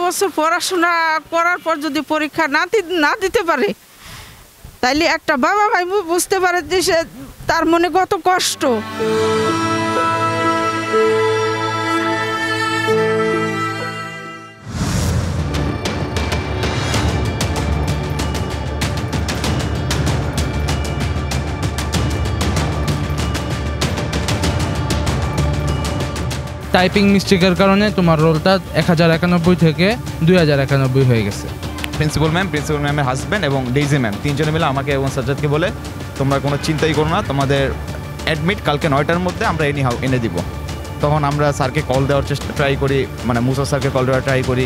বছর পড়াশোনা করার পর যদি পরীক্ষা না দিতে পারে, তাইলে একটা বাবা ভাই বুঝতে পারে যে সে তার মনে কত কষ্ট। টাইপিং মিস্টেকের কারণে তোমার রোলটা 1091 থেকে 2091 হয়ে গেছে। প্রিন্সিপাল ম্যামের হাজব্যান্ড এবং ডেইজি ম্যাম তিনজনে মিলে আমাকে এবং সাজ্জাদকে বলে তোমরা কোনো চিন্তাই করো না, তোমাদের অ্যাডমিট কালকে 9টার মধ্যে আমরা এনে দিব। তখন আমরা স্যারকে কল দেওয়ার ট্রাই করি, মানে মুসা স্যারকে কল দেওয়ার ট্রাই করি,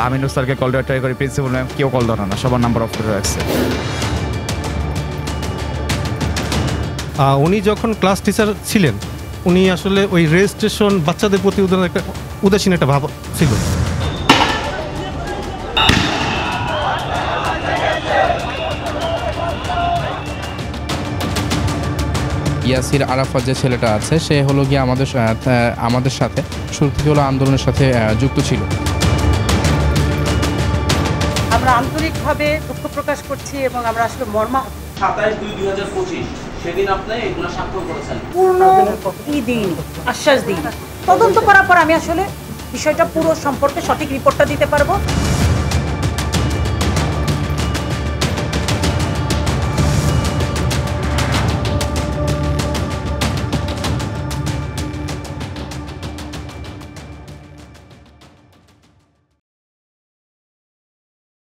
আমিনুর স্যারকে কল দেওয়ার ট্রাই করি, প্রিন্সিপাল ম্যাম কেউ কল ধরে না, সবার নাম্বার অফ করে রাখছে। উনি যখন ক্লাস টিচার ছিলেন, উনি আসলে ওই রেজিস্ট্রেশন বাচ্চাদের প্রতি একটা উদাসীন একটা ভাব ছিল। ইয়াসির আরাফাত যে ছেলেটা আছে, সে হলো গিয়ে আমাদের সাথে শুরু থেকে হলো আন্দোলনের সাথে যুক্ত ছিল। আমরা আন্তরিকভাবে দুঃখ প্রকাশ করছি এবং আমরা আসলে মর্মাহত। 27/2/2025 সেদিন আপনি এগুলো স্বাক্ষর করেছেন। পূর্ণ দিন আশ্বাস দিন, তদন্ত করার পর আমি আসলে বিষয়টা পুরো সম্পর্কে সঠিক রিপোর্টটা দিতে পারবো।